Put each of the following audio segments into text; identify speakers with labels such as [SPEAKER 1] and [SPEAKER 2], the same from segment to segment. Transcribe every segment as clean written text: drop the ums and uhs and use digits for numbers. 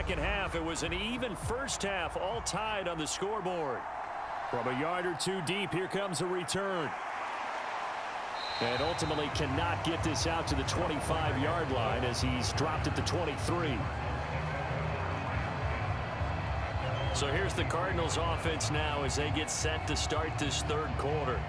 [SPEAKER 1] second half. It was an even first half, all tied on the scoreboard. From a yard or two deep, here comes a return. And ultimately cannot get this out to the 25-yard line as he's dropped at the 23. So here's the Cardinals offense now as they get set to start this third quarter.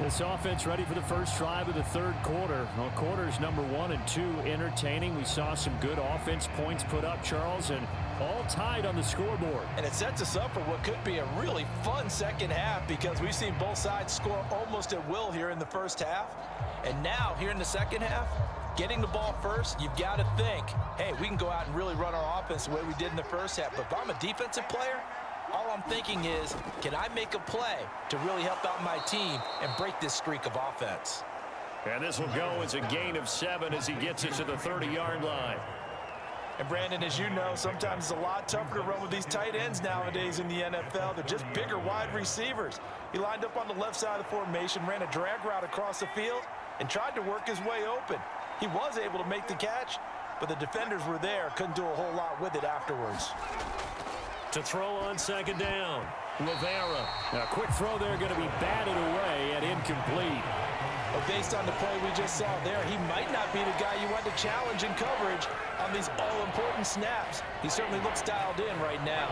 [SPEAKER 1] This offense ready for the first drive of the third quarter. Well, quarters number 1 and 2 entertaining. We saw some good offense points put up, Charles, and all tied on the scoreboard.
[SPEAKER 2] And it sets us up for what could be a really fun second half because we've seen both sides score almost at will here in the first half. And now, here in the second half, getting the ball first, you've got to think, hey, we can go out and really run our offense the way we did in the first half. But if I'm a defensive player, all I'm thinking is, can I make a play to really help out my team and break this streak of offense?
[SPEAKER 1] And this will go as a gain of 7 as he gets it to the 30-yard line.
[SPEAKER 2] And, Brandon, as you know, sometimes it's a lot tougher to run with these tight ends nowadays in the NFL. They're just bigger wide receivers. He lined up on the left side of the formation, ran a drag route across the field, and tried to work his way open. He was able to make the catch, but the defenders were there, couldn't do a whole lot with it afterwards.
[SPEAKER 1] To throw on second down, Rivera. A quick throw there, going to be batted away and incomplete.
[SPEAKER 2] But based on the play we just saw there, he might not be the guy you want to challenge in coverage on these all-important snaps. He certainly looks dialed in right now.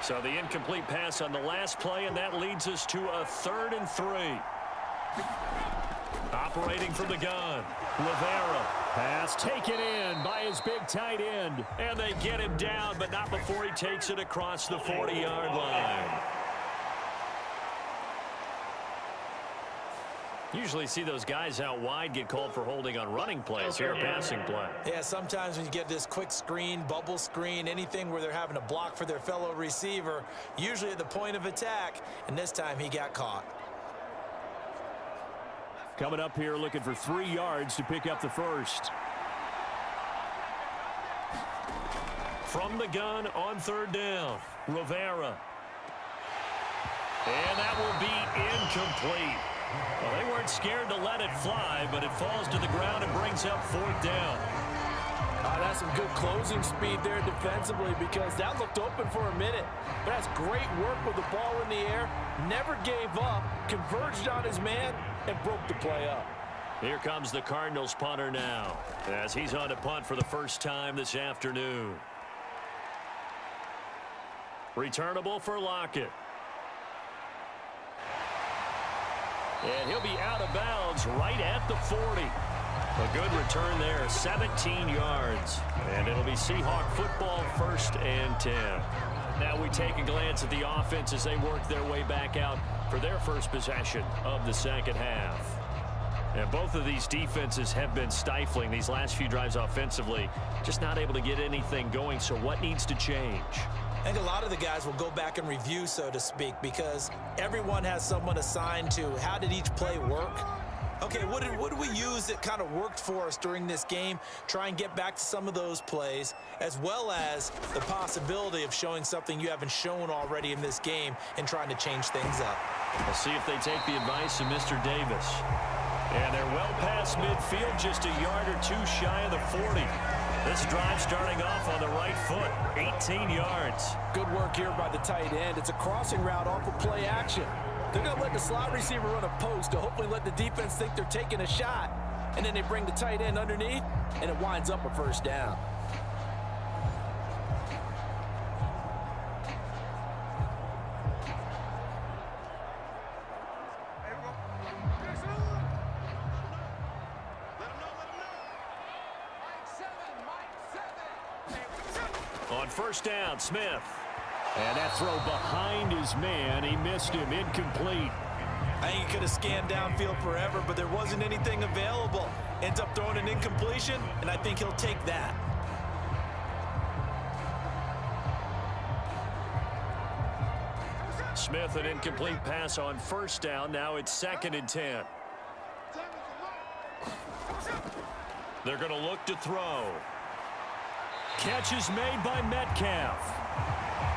[SPEAKER 1] So the incomplete pass on the last play, and that leads us to a 3rd and 3. Operating from the gun, Rivera. Pass taken in by his big tight end. And they get him down, but not before he takes it across the 40-yard line. Usually see those guys out wide get called for holding on running plays. Here, a passing play.
[SPEAKER 2] Yeah, sometimes when you get this quick screen, bubble screen, anything where they're having to block for their fellow receiver, usually at the point of attack, and this time he got caught.
[SPEAKER 1] Coming up here looking for 3 yards to pick up the first. From the gun on 3rd down, Rivera. And that will be incomplete. Well, they weren't scared to let it fly, but it falls to the ground and brings up 4th down.
[SPEAKER 2] That's some good closing speed there defensively because that looked open for a minute. But that's great work with the ball in the air. Never gave up, converged on his man, and broke the play up.
[SPEAKER 1] Here comes the Cardinals punter now as he's on to punt for the first time this afternoon. Returnable for Lockett. And he'll be out of bounds right at the 40. A good return there, 17 yards. And it'll be Seahawk football, 1st and 10. Now we take a glance at the offense as they work their way back out for their first possession of the second half. And both of these defenses have been stifling these last few drives offensively. Just not able to get anything going, so what needs to change?
[SPEAKER 2] I think a lot of the guys will go back and review, so to speak, because everyone has someone assigned to how did each play work. Okay, what did we use that kind of worked for us during this game? Try and get back to some of those plays, as well as the possibility of showing something you haven't shown already in this game and trying to change things up.
[SPEAKER 1] We'll see if they take the advice of Mr. Davis. And they're well past midfield, just a yard or two shy of the 40. This drive starting off on the right foot, 18 yards.
[SPEAKER 2] Good work here by the tight end. It's a crossing route off of play action. They're going to let the slot receiver run a post to hopefully let the defense think they're taking a shot. And then they bring the tight end underneath, and it winds up a 1st down.
[SPEAKER 1] On 1st down, Smith. And that throw behind his man. He missed him. Incomplete.
[SPEAKER 2] I think he could have scanned downfield forever, but there wasn't anything available. Ends up throwing an incompletion, and I think he'll take that.
[SPEAKER 1] Smith, an incomplete pass on 1st down. Now it's 2nd and 10. They're going to look to throw. Catch is made by Metcalf.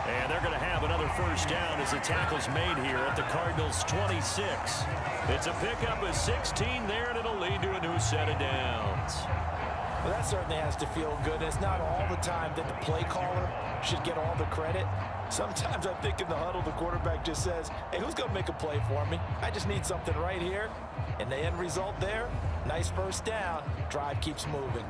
[SPEAKER 1] And they're going to have another 1st down as the tackle's made here at the Cardinals' 26. It's a pickup of 16 there, and it'll lead to a new set of downs.
[SPEAKER 2] Well, that certainly has to feel good. It's not all the time that the play caller should get all the credit. Sometimes I think in the huddle, the quarterback just says, hey, who's going to make a play for me? I just need something right here. And the end result there, nice first down. Drive keeps moving.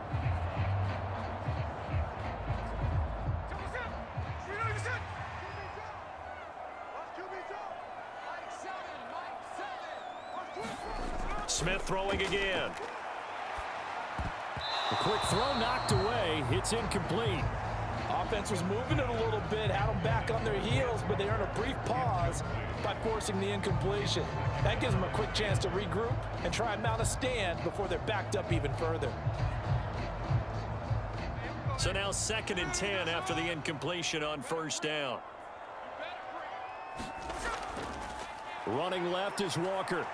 [SPEAKER 1] Smith throwing again.
[SPEAKER 3] A quick throw knocked away. It's incomplete.
[SPEAKER 2] Offense was moving it a little bit, had them back on their heels, but they earned a brief pause by forcing the incompletion. That gives them a quick chance to regroup and try and mount a stand before they're backed up even further.
[SPEAKER 1] So now 2nd and 10 after the incompletion on first down. Running left is Walker.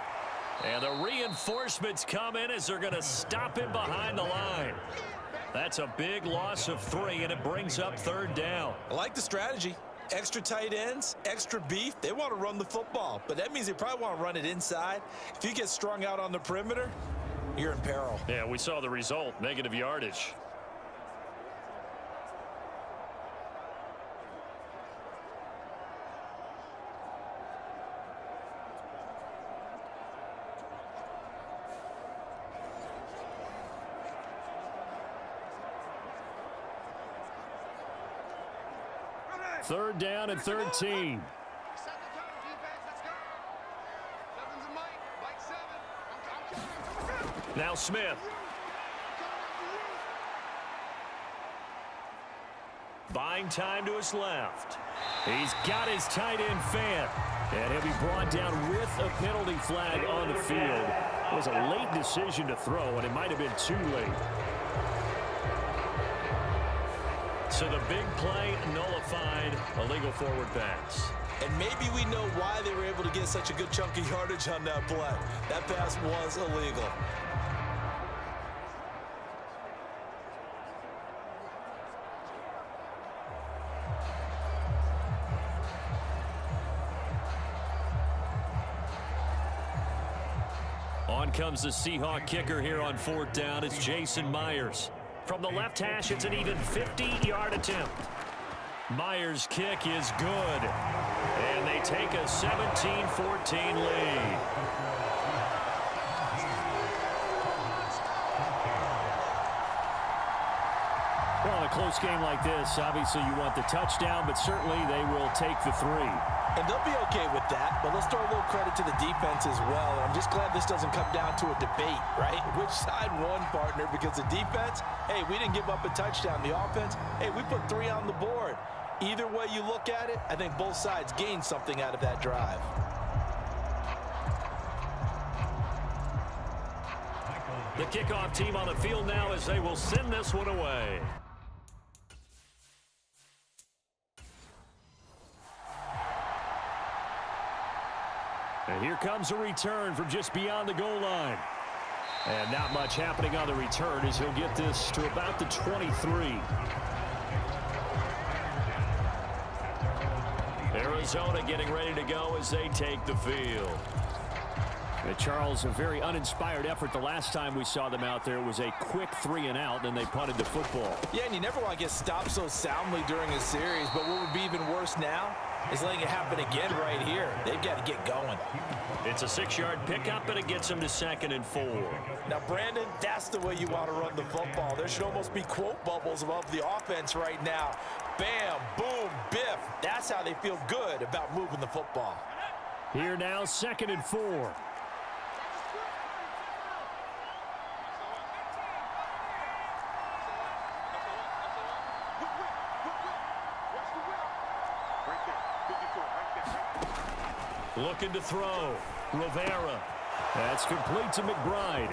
[SPEAKER 1] And the reinforcements come in as they're going to stop him behind the line. That's a big loss of 3, and it brings up 3rd down.
[SPEAKER 2] I like the strategy. Extra tight ends, extra beef. They want to run the football, but that means they probably want to run it inside. If you get strung out on the perimeter, you're in peril.
[SPEAKER 1] Yeah, we saw the result, negative yardage. Third down and 13. Now Smith. Buying time to his left. He's got his tight end fan. And he'll be brought down with a penalty flag on the field. It was a late decision to throw, and it might have been too late. So the big play nullified, illegal forward pass.
[SPEAKER 2] And maybe we know why they were able to get such a good chunk of yardage on that play. That pass was illegal.
[SPEAKER 1] On comes the Seahawk kicker here on 4th down. It's Jason Myers. From the left hash, it's an even 50-yard attempt. Myers' kick is good. And they take a 17-14 lead. Well, in a close game like this, obviously you want the touchdown, but certainly they will take the 3.
[SPEAKER 2] And they'll be okay with that, but let's throw a little credit to the defense as well. I'm just glad this doesn't come down to a debate, right? Which side won, partner? Because the defense, hey, we didn't give up a touchdown. The offense, hey, we put 3 on the board. Either way you look at it, I think both sides gained something out of that drive.
[SPEAKER 1] The kickoff team on the field now as they will send this one away. And here comes a return from just beyond the goal line. And not much happening on the return as he'll get this to about the 23. Arizona getting ready to go as they take the field. And Charles, a very uninspired effort the last time we saw them out there. Was a quick 3 and out, and they punted the football.
[SPEAKER 2] Yeah, and you never want to get stopped so soundly during a series, but what would be even worse now is letting it happen again right here. They've got to get going.
[SPEAKER 1] It's a 6-yard pickup, and it gets them to 2nd and 4.
[SPEAKER 2] Now, Brandon, that's the way you want to run the football. There should almost be quote bubbles above the offense right now. Bam, boom, biff. That's how they feel good about moving the football.
[SPEAKER 1] Here now, 2nd and 4. Looking to throw. Rivera. That's complete to McBride.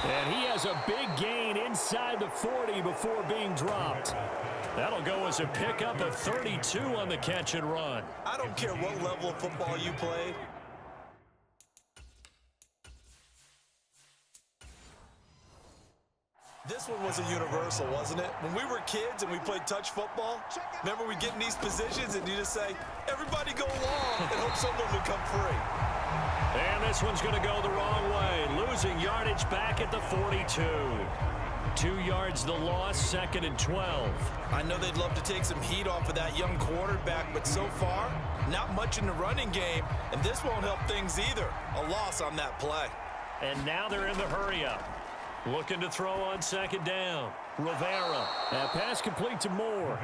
[SPEAKER 1] And he has a big gain inside the 40 before being dropped. That'll go as a pickup of 32 on the catch and run.
[SPEAKER 2] I don't care what level of football you play. This one was a universal, wasn't it? When we were kids and we played touch football, remember we get in these positions and you just say, everybody go long and hope someone would come free.
[SPEAKER 1] And this one's going to go the wrong way. Losing yardage back at the 42. 2 yards the loss, 2nd and 12.
[SPEAKER 2] I know they'd love to take some heat off of that young quarterback, but so far, not much in the running game, and this won't help things either. A loss on that play.
[SPEAKER 1] And now they're in the hurry-up. Looking to throw on 2nd down. Rivera.
[SPEAKER 3] That pass complete to Moore.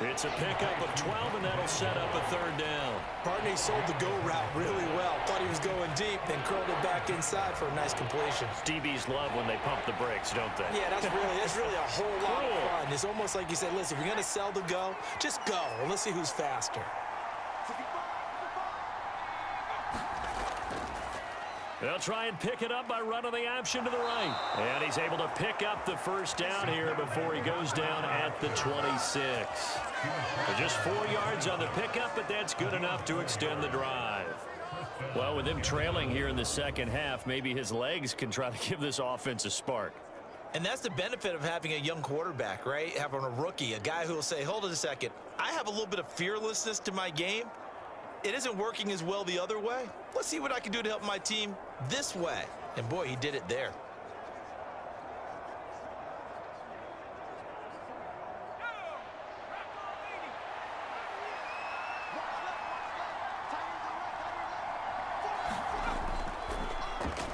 [SPEAKER 1] It's a pickup of 12, and that'll set up a 3rd down.
[SPEAKER 2] Partney sold the go route really well. Thought he was going deep, then curled it back inside for a nice completion.
[SPEAKER 1] DBs love when they pump the brakes, don't they?
[SPEAKER 2] Yeah, that's really a whole lot of fun. It's almost like you said, listen, if you're going to sell the go, just go, and let's see who's faster.
[SPEAKER 1] They'll try and pick it up by running the option to the right. And he's able to pick up the 1st down here before he goes down at the 26. Just 4 yards on the pickup, but that's good enough to extend the drive. Well, with him trailing here in the 2nd half, maybe his legs can try to give this offense a spark.
[SPEAKER 2] And that's the benefit of having a young quarterback, right? Having a rookie, a guy who will say, hold it a second, I have a little bit of fearlessness to my game. It isn't working as well the other way. Let's see what I can do to help my team this way. And boy, he did it there.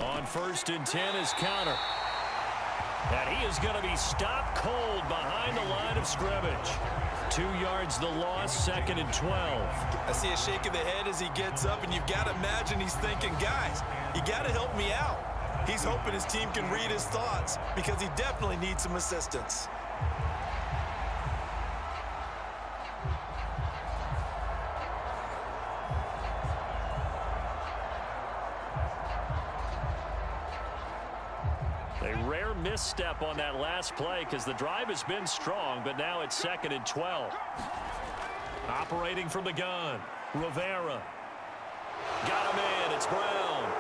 [SPEAKER 1] On 1st and 10 is counter. And he is going to be stopped cold behind the line of scrimmage. 2 yards the loss, 2nd and 12.
[SPEAKER 2] I see a shake of the head as he gets up, and you've got to imagine he's thinking, guys, you got to help me out. He's hoping his team can read his thoughts because he definitely needs some assistance.
[SPEAKER 1] A rare misstep on that last play because the drive has been strong, but now it's 2nd and 12. Operating from the gun, Rivera. Got him in, it's Brown.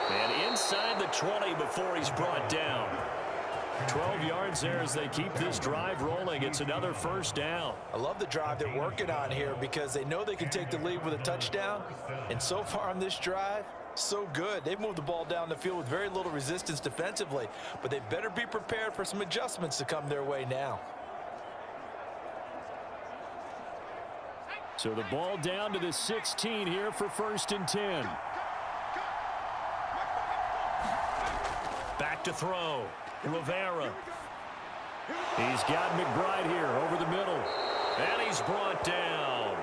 [SPEAKER 1] And inside the 20 before he's brought down. 12 yards there as they keep this drive rolling. It's another 1st down.
[SPEAKER 2] I love the drive they're working on here because they know they can take the lead with a touchdown. And so far on this drive, so good. They've moved the ball down the field with very little resistance defensively, but they better be prepared for some adjustments to come their way now.
[SPEAKER 3] So the ball down to the 16 here for 1st and 10.
[SPEAKER 1] Back to throw. Rivera. He's got McBride here over the middle. And he's brought down.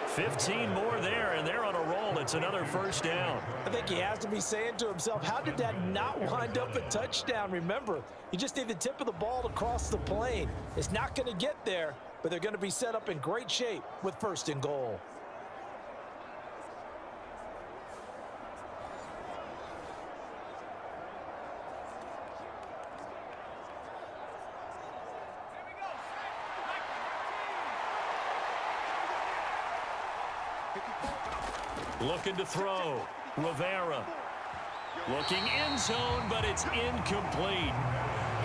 [SPEAKER 1] 15 more there, and they're on a roll. It's another 1st down.
[SPEAKER 2] I think he has to be saying to himself, how did that not wind up a touchdown? Remember, you just need the tip of the ball to cross the plane. It's not going to get there, but they're going to be set up in great shape with 1st and goal.
[SPEAKER 1] Looking to throw. Rivera. Looking end zone, but it's incomplete.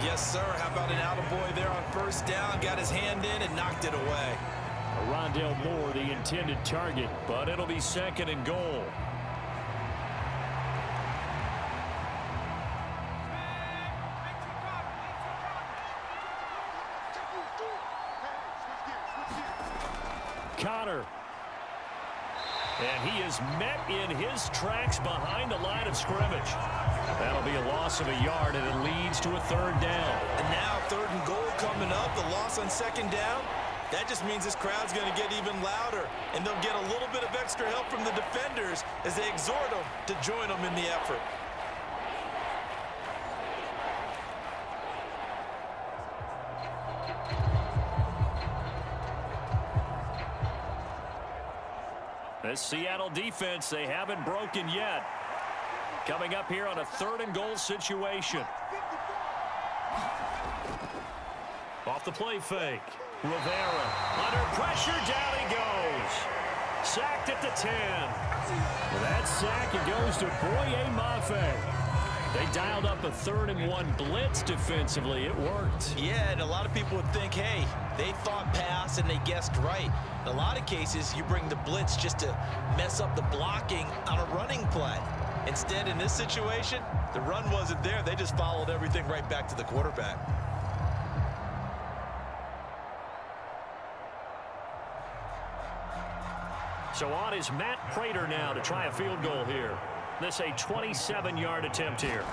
[SPEAKER 2] Yes, sir. How about an attaboy there on 1st down? Got his hand in and knocked it away.
[SPEAKER 3] Rondale Moore, the intended target,
[SPEAKER 1] but it'll be 2nd and goal. Connor. And he is met in his tracks behind the line of scrimmage. That'll be a loss of a yard, and it leads to a 3rd down.
[SPEAKER 2] And now 3rd and goal coming up. The loss on 2nd down. That just means this crowd's going to get even louder, and they'll get a little bit of extra help from the defenders as they exhort them to join them in the effort.
[SPEAKER 1] This Seattle defense, they haven't broken yet. Coming up here on a 3rd and goal situation. Off the play fake. Rivera under pressure, down he goes. Sacked at the 10.
[SPEAKER 3] With that sack, it goes to Boye Mafe. They dialed up a 3rd and 1 blitz defensively. It worked.
[SPEAKER 2] Yeah, and a lot of people would think, hey, they thought pass and they guessed right. In a lot of cases, you bring the blitz just to mess up the blocking on a running play. Instead, in this situation, the run wasn't there. They just followed everything right back to the quarterback.
[SPEAKER 1] So on is Matt Prater now to try a field goal here. This a 27-yard attempt here.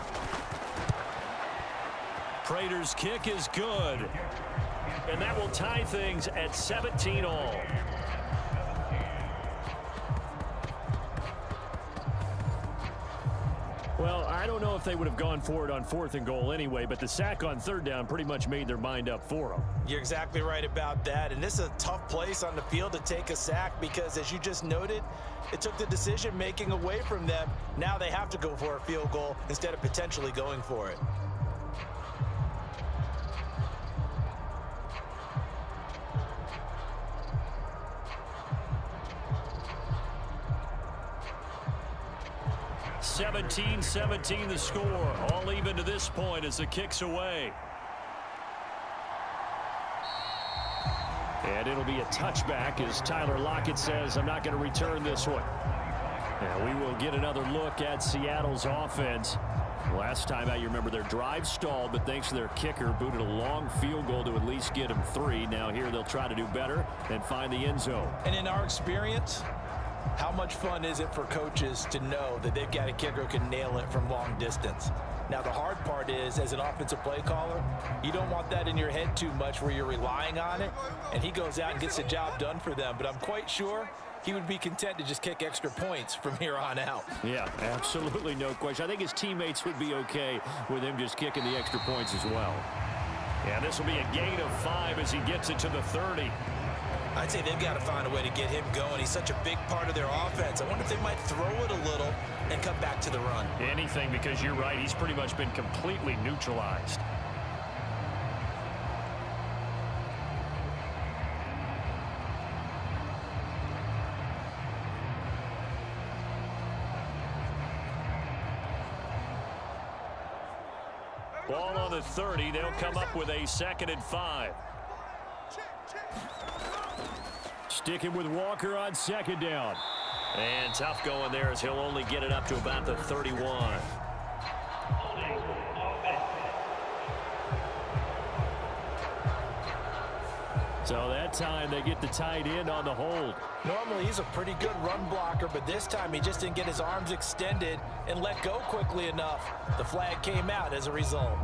[SPEAKER 1] Prater's kick is good. And that will tie things at 17 all. Well, I don't know if they would have gone for it on 4th and goal anyway, but the sack on 3rd down pretty much made their mind up for them.
[SPEAKER 2] You're exactly right about that. And this is a tough place on the field to take a sack because, as you just noted, it took the decision-making away from them. Now they have to go for a field goal instead of potentially going for it. (17-17) the score. All even to this point as the kick's away.
[SPEAKER 1] And it'll be a touchback as Tyler Lockett says, I'm not going to return this one. And we will get another look at Seattle's offense. Last time out, you remember their drive stalled, but thanks to their kicker, booted a long field goal to at least get them 3. Now here they'll try to do better and find the end zone.
[SPEAKER 2] And in our experience, how much fun is it for coaches to know that they've got a kicker who can nail it from long distance? Now, the hard part is, as an offensive play caller, you don't want that in your head too much where you're relying on it, and he goes out and gets the job done for them. But I'm quite sure he would be content to just kick extra points from here on out.
[SPEAKER 1] Yeah, absolutely no question. I think his teammates would be okay with him just kicking the extra points as well. And this will be a gain of 5 as he gets it to the 30.
[SPEAKER 2] I'd say they've got to find a way to get him going. He's such a big part of their offense. I wonder if they might throw it a little and come back to the run.
[SPEAKER 1] Anything, because you're right. He's pretty much been completely neutralized. Ball on the 30. They'll come up with a 2nd and 5. Sticking with Walker on 2nd down. And tough going there as he'll only get it up to about the 31. So that time they get the tight end on the hold.
[SPEAKER 2] Normally he's a pretty good run blocker, but this time he just didn't get his arms extended and let go quickly enough. The flag came out as a result.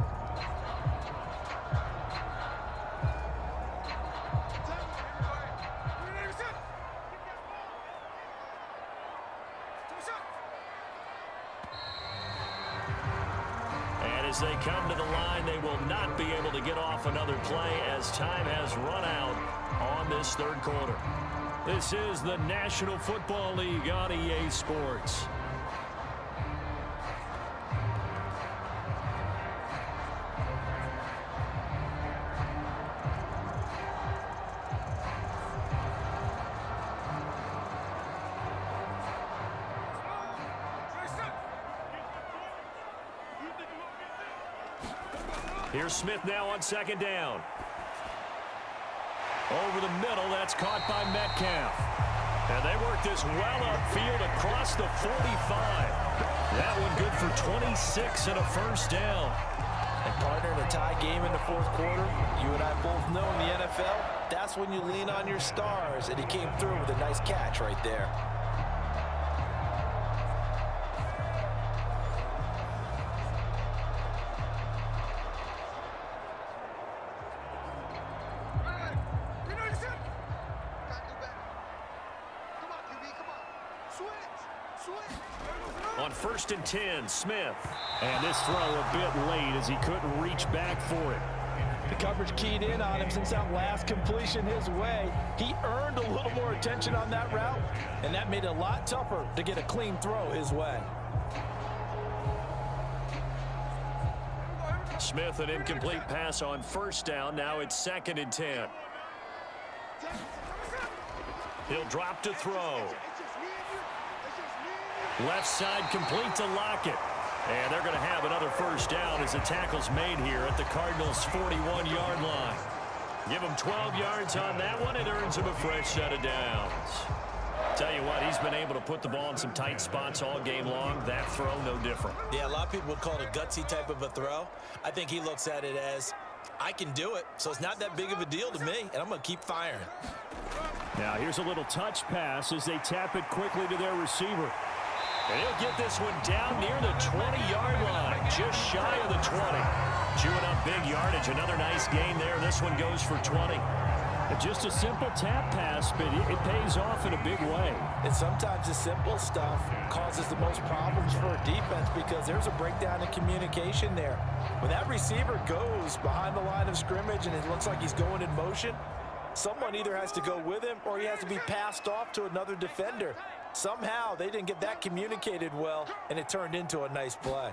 [SPEAKER 1] As they come to the line, they will not be able to get off another play as time has run out on this 3rd quarter. This is the National Football League on EA Sports. Here's Smith now on 2nd down. Over the middle, that's caught by Metcalf. And they work this well upfield across the 45. That one good for 26 and a 1st down.
[SPEAKER 2] And partner, in a tie game in the 4th quarter, you and I both know in the NFL, that's when you lean on your stars. And he came through with a nice catch right there.
[SPEAKER 1] On 1st and 10, Smith. And this throw a bit late as he couldn't reach back for it.
[SPEAKER 2] The coverage keyed in on him since that last completion his way. He earned a little more attention on that route, and that made it a lot tougher to get a clean throw his way.
[SPEAKER 1] Smith, an incomplete pass on 1st down. Now it's 2nd and 10. He'll drop to throw. Left side complete to Lockett. And they're going to have another 1st down as the tackle's made here at the Cardinals' 41-yard line. Give them 12 yards on that one. It earns them a fresh set of downs. Tell you what, he's been able to put the ball in some tight spots all game long. That throw, no different.
[SPEAKER 2] Yeah, a lot of people would call it a gutsy type of a throw. I think he looks at it as, I can do it, so it's not that big of a deal to me, and I'm going to keep firing.
[SPEAKER 3] Now here's a little touch pass as they tap it quickly to their receiver.
[SPEAKER 1] And he'll get this one down near the 20-yard line, just shy of the 20. Chewing up big yardage. Another nice gain there. This one goes for 20.
[SPEAKER 3] Just a simple tap pass, but it pays off in a big way.
[SPEAKER 2] And sometimes the simple stuff causes the most problems for a defense because there's a breakdown in communication there. When that receiver goes behind the line of scrimmage and it looks like he's going in motion, someone either has to go with him or he has to be passed off to another defender. Somehow they didn't get that communicated well, and it turned into a nice play.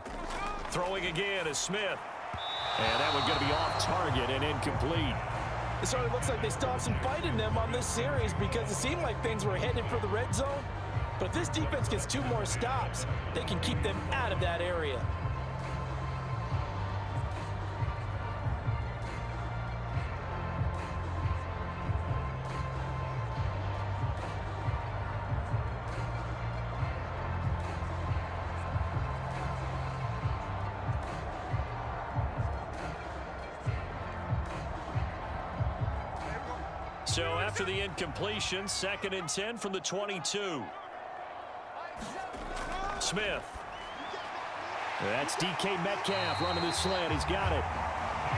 [SPEAKER 1] Throwing again is Smith.
[SPEAKER 3] And that one going to be off target and incomplete.
[SPEAKER 2] It certainly looks like they still have some fight in them on this series because it seemed like things were headed for the red zone. But if this defense gets 2 more stops, they can keep them out of that area.
[SPEAKER 1] So after the incompletion, 2nd and 10 from the 22. Smith.
[SPEAKER 3] That's DK Metcalf running the slant. He's got it.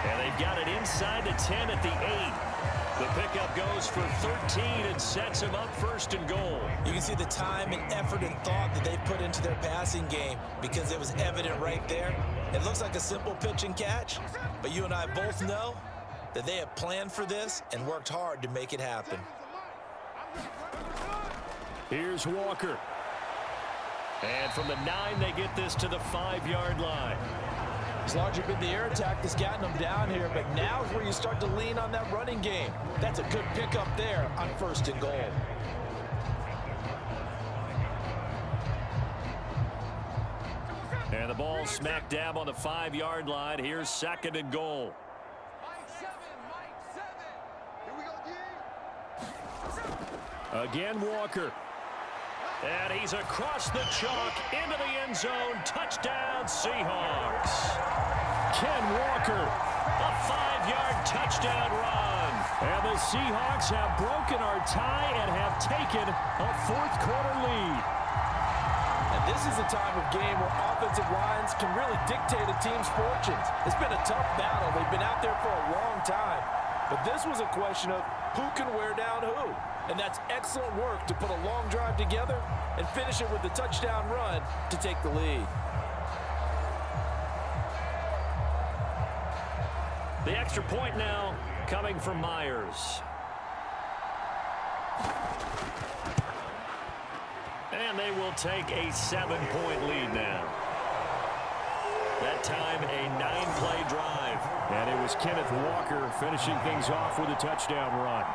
[SPEAKER 1] And they've got it inside the 10 at the 8. The pickup goes for 13 and sets him up 1st and goal.
[SPEAKER 2] You can see the time and effort and thought that they've put into their passing game because it was evident right there. It looks like a simple pitch and catch, but you and I both know that they have planned for this and worked hard to make it happen.
[SPEAKER 3] Here's Walker.
[SPEAKER 1] And from the 9, they get this to the 5-yard line.
[SPEAKER 2] It's largely been the air attack that's gotten them down here, but now is where you start to lean on that running game. That's a good pickup there on 1st and goal.
[SPEAKER 1] And the ball smack dab on the 5-yard line. Here's 2nd and goal.
[SPEAKER 3] Again, Walker.
[SPEAKER 1] And he's across the chalk into the end zone. Touchdown, Seahawks.
[SPEAKER 3] Ken Walker.
[SPEAKER 1] A 5-yard touchdown run.
[SPEAKER 3] And the Seahawks have broken our tie and have taken a 4th-quarter lead.
[SPEAKER 2] And this is a time of game where offensive lines can really dictate a team's fortunes. It's been a tough battle. They've been out there for a long time. But this was a question of who can wear down who. And that's excellent work to put a long drive together and finish it with the touchdown run to take the lead.
[SPEAKER 1] The extra point now coming from Myers. And they will take a 7-point lead now. That time a 9-play drive.
[SPEAKER 3] And it was Kenneth Walker finishing things off with a touchdown run.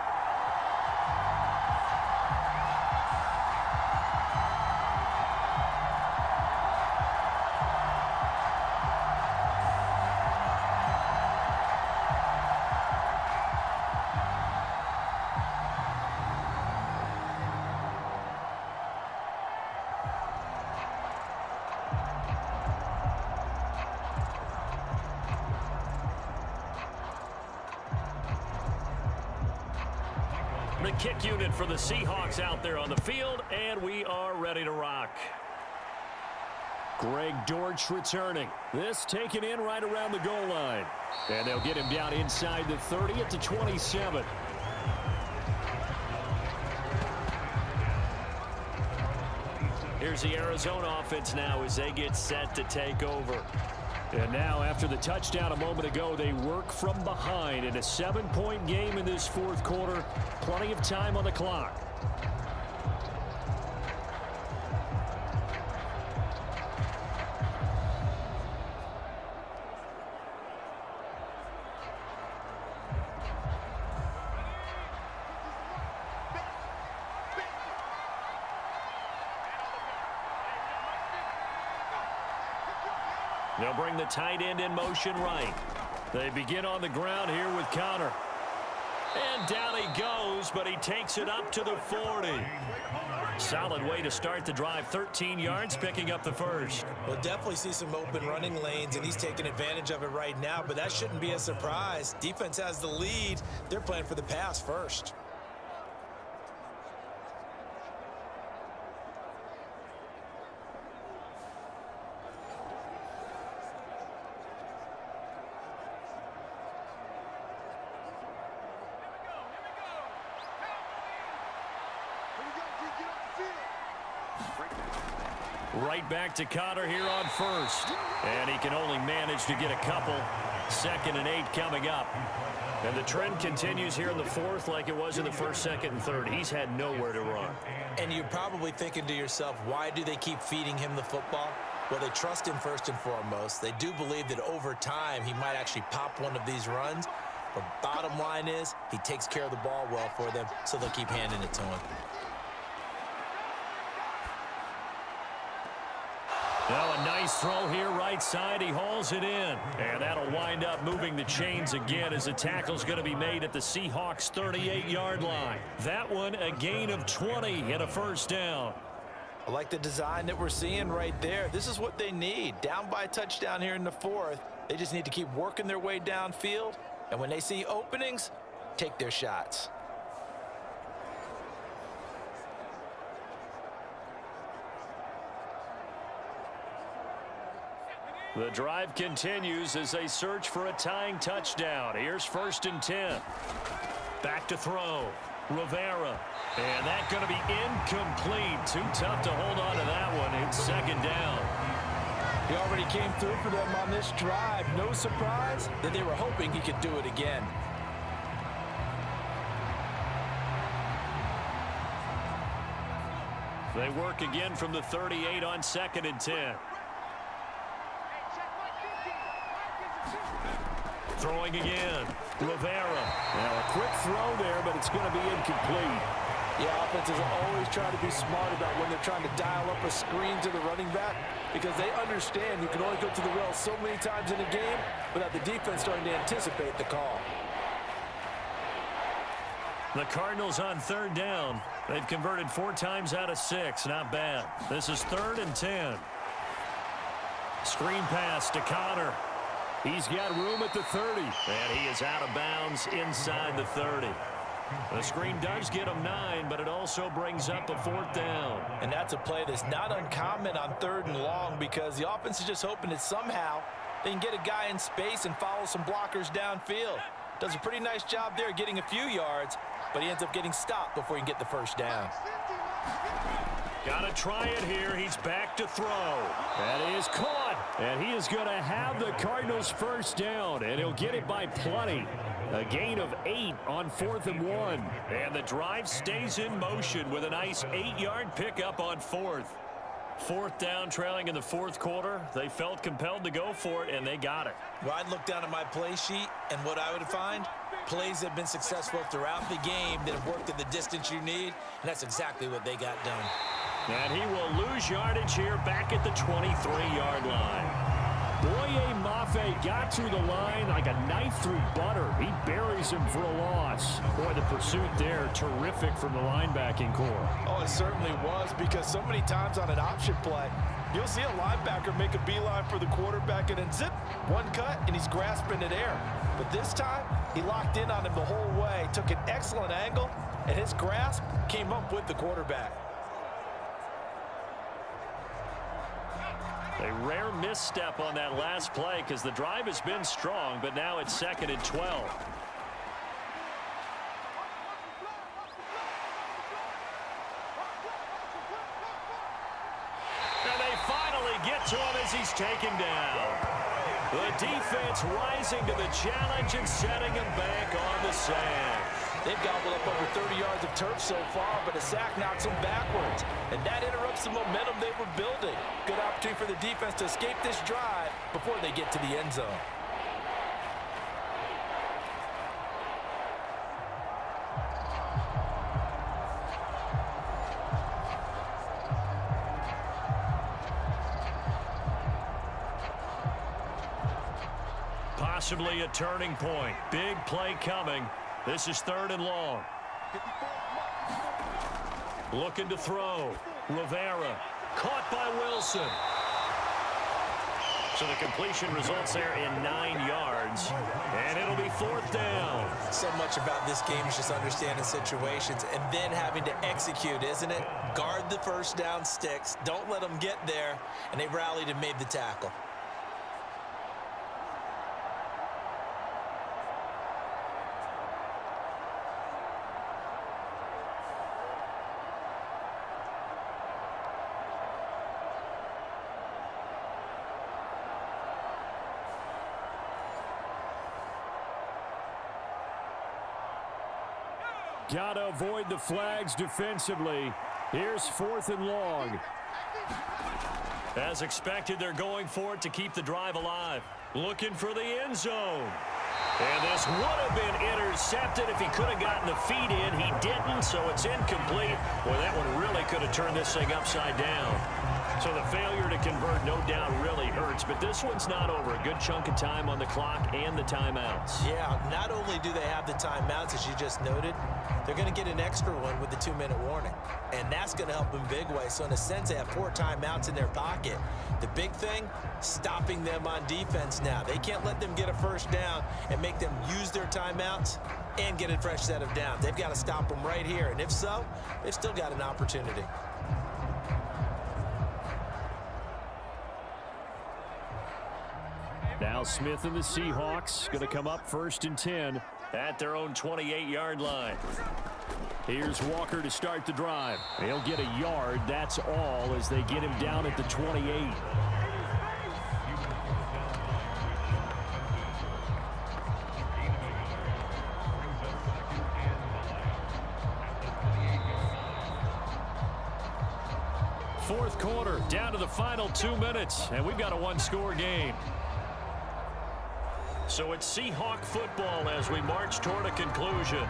[SPEAKER 1] The kick unit for the Seahawks out there on the field, and we are ready to rock.
[SPEAKER 3] Greg Dortch returning. This taken in right around the goal line. And they'll get him down inside the 30 at the 27.
[SPEAKER 1] Here's the Arizona offense now as they get set to take over.
[SPEAKER 3] And now, after the touchdown a moment ago, they work from behind in a 7-point game in this 4th quarter. Plenty of time on the clock.
[SPEAKER 1] They'll bring the tight end in motion right. They begin on the ground here with Connor. And down he goes goes, but he takes it up to the 40. Solid way to start the drive. 13 yards, picking up the first.
[SPEAKER 2] We'll definitely see some open running lanes, and he's taking advantage of it right now, but that shouldn't be a surprise. Defense has the lead. They're playing for the pass first.
[SPEAKER 1] Right back to Connor here on first. And he can only manage to get a couple. 2nd and 8 coming up. And the trend continues here in the fourth like it was in the first, 2nd, and 3rd. He's had nowhere to run.
[SPEAKER 2] And you're probably thinking to yourself, why do they keep feeding him the football? Well, they trust him first and foremost. They do believe that over time he might actually pop one of these runs. But bottom line is he takes care of the ball well for them, so they'll keep handing it to him.
[SPEAKER 1] Now a nice throw here right side. He hauls it in. And that'll wind up moving the chains again as the tackle's going to be made at the Seahawks 38-yard line. That one a gain of 20 and a first down.
[SPEAKER 2] I like the design that we're seeing right there. This is what they need. Down by a touchdown here in the fourth. They just need to keep working their way downfield. And when they see openings, take their shots.
[SPEAKER 1] The drive continues as they search for a tying touchdown. Here's 1st and 10. Back to throw. Rivera. And that's going to be incomplete. Too tough to hold on to that one. It's 2nd down.
[SPEAKER 2] He already came through for them on this drive. No surprise that they were hoping he could do it again.
[SPEAKER 1] They work again from the 38 on 2nd and 10. Throwing again. Rivera.
[SPEAKER 3] Now a quick throw there, but it's going to be incomplete.
[SPEAKER 2] Yeah, offenses always try to be smart about when they're trying to dial up a screen to the running back because they understand you can only go to the well so many times in a game without the defense starting to anticipate the call.
[SPEAKER 1] The Cardinals on 3rd down. They've converted 4 times out of 6. Not bad. This is 3rd and 10. Screen pass to Connor. He's got room at the 30. And he is out of bounds inside the 30. The screen does get him 9, but it also brings up a 4th down.
[SPEAKER 2] And that's a play that's not uncommon on 3rd and long because the offense is just hoping that somehow they can get a guy in space and follow some blockers downfield. Does a pretty nice job there getting a few yards, but he ends up getting stopped before he can get the 1st down.
[SPEAKER 1] Got to try it here. He's back to throw. That is caught. And he is going to have the Cardinals 1st down, and he'll get it by plenty. A gain of 8 on 4th and 1. And the drive stays in motion with a nice 8-yard pickup on 4th. 4th down, trailing in the 4th quarter. They felt compelled to go for it, and they got it.
[SPEAKER 2] Well, I'd look down at my play sheet, and what I would find, plays that have been successful throughout the game that have worked at the distance you need, and that's exactly what they got done.
[SPEAKER 1] And he will lose yardage here back at the 23-yard line. Boye Mafe got to the line like a knife through butter. He buries him for a loss. Boy, the pursuit there, terrific from the linebacking core.
[SPEAKER 2] Oh, it certainly was because so many times on an option play, you'll see a linebacker make a beeline for the quarterback and then zip, one cut, and he's grasping at air. But this time, he locked in on him the whole way, took an excellent angle, and his grasp came up with the quarterback.
[SPEAKER 1] A rare misstep on that last play because the drive has been strong, but now it's 2nd and 12. And they finally get to him as he's taken down. The defense rising to the challenge and setting him back on the sand.
[SPEAKER 2] They've gobbled up over 30 yards of turf so far, but a sack knocks them backwards. And that interrupts the momentum they were building. Good opportunity for the defense to escape this drive before they get to the end zone.
[SPEAKER 1] Possibly a turning point. Big play coming. This is 3rd and long. Looking to throw. Rivera. Caught by Wilson. So the completion results there in 9 yards. And it'll be 4th down.
[SPEAKER 2] So much about this game is just understanding situations and then having to execute, isn't it? Guard the first down sticks. Don't let them get there. And they rallied and made the tackle.
[SPEAKER 3] Got to avoid the flags defensively. Here's 4th and long.
[SPEAKER 1] As expected, they're going for it to keep the drive alive. Looking for the end zone. And this would have been intercepted if he could have gotten the feet in. He didn't, so it's incomplete. Well, that one really could have turned this thing upside down. So the failure to convert, no doubt, really hurts. But this one's not over. A good chunk of time on the clock and the timeouts.
[SPEAKER 2] Yeah, not only do they have the timeouts, as you just noted, they're going to get an extra one with the 2-minute warning. And that's going to help them big way. So in a sense, they have 4 timeouts in their pocket. The big thing, stopping them on defense now. They can't let them get a first down and make them use their timeouts and get a fresh set of downs. They've got to stop them right here. And if so, they've still got an opportunity.
[SPEAKER 3] Now Smith and the Seahawks going to come up 1st and 10
[SPEAKER 1] at their own 28-yard line.
[SPEAKER 3] Here's Walker to start the drive. He'll get a yard, that's all, as they get him down at the 28. Fourth quarter, down to the final 2 minutes, and we've got a 1-score game.
[SPEAKER 1] So it's Seahawk football as we march toward a conclusion.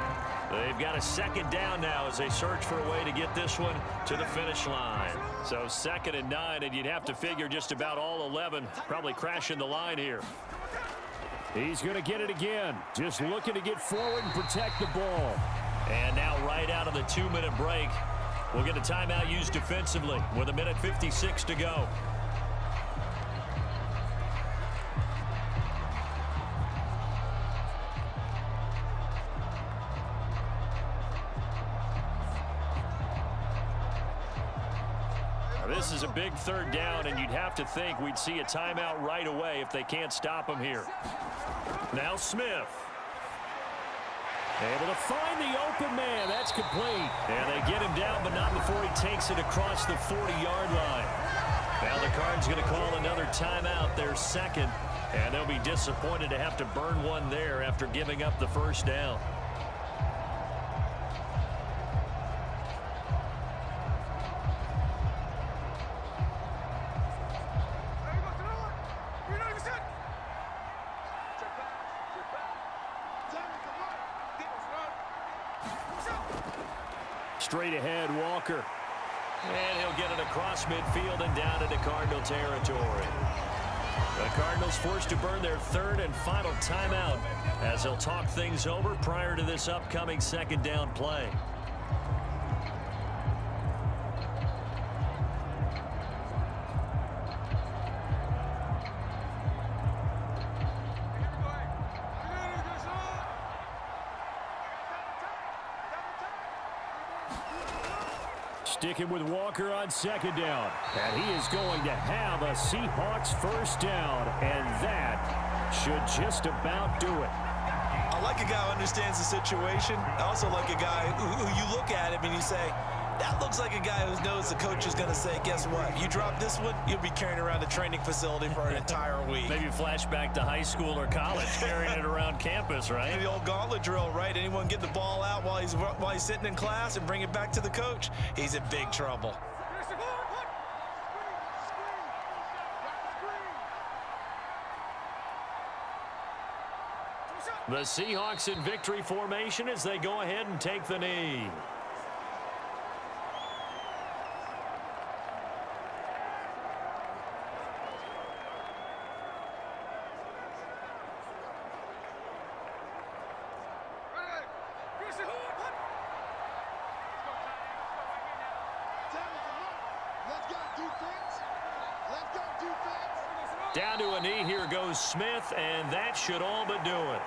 [SPEAKER 1] They've got a 2nd down now as they search for a way to get this one to the finish line. So 2nd and 9, and you'd have to figure just about all 11 probably crashing the line here.
[SPEAKER 3] He's going to get it again. Just looking to get forward and protect the ball.
[SPEAKER 1] And now right out of the 2-minute break, we'll get a timeout used defensively with 1:56 to go. This is a big 3rd down, and you'd have to think we'd see a timeout right away if they can't stop him here. Now Smith.
[SPEAKER 3] Able to find the open man. That's complete.
[SPEAKER 1] And they get him down, but not before he takes it across the 40-yard line. Now the Cards going to call another timeout, their 2nd, and they'll be disappointed to have to burn one there after giving up the 1st down.
[SPEAKER 3] Straight ahead, Walker.
[SPEAKER 1] And he'll get it across midfield and down into Cardinal territory. The Cardinals forced to burn their 3rd and final timeout as they'll talk things over prior to this upcoming 2nd down play.
[SPEAKER 3] Sticking with Walker on 2nd down. And he is going to have a Seahawks 1st down. And that should just about do it.
[SPEAKER 2] I like a guy who understands the situation. I also like a guy who you look at him and you say, that looks like a guy who knows the coach is going to say, guess what? You drop this one, you'll be carrying around the training facility for an entire week.
[SPEAKER 1] Maybe flashback to high school or college, carrying it around campus, right?
[SPEAKER 2] The old gauntlet drill, right? Anyone get the ball out while he's sitting in class and bring it back to the coach? He's in big trouble.
[SPEAKER 1] The Seahawks in victory formation as they go ahead and take the knee. Down to a knee, here goes Smith, and that should all but do it.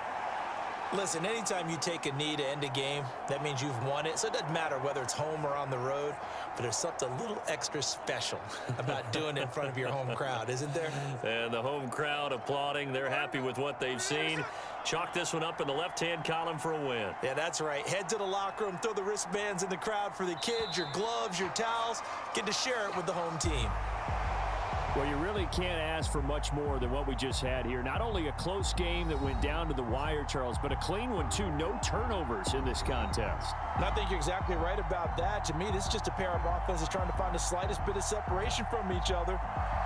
[SPEAKER 2] Listen, anytime you take a knee to end a game, that means you've won it. So it doesn't matter whether it's home or on the road, but there's something a little extra special about doing it in front of your home crowd, isn't there?
[SPEAKER 1] And the home crowd applauding. They're happy with what they've seen. Chalk this one up in the left-hand column for a win.
[SPEAKER 2] Yeah, that's right. Head to the locker room, throw the wristbands in the crowd for the kids, your gloves, your towels. Get to share it with the home team.
[SPEAKER 3] Well, you really can't ask for much more than what we just had here. Not only a close game that went down to the wire, Charles, but a clean one, too. No turnovers in this contest.
[SPEAKER 2] And I think you're exactly right about that. To me, this is just a pair of offenses trying to find the slightest bit of separation from each other.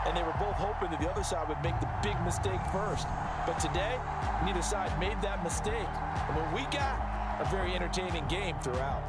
[SPEAKER 2] And they were both hoping that the other side would make the big mistake first. But today, neither side made that mistake. And what we got, a very entertaining game throughout.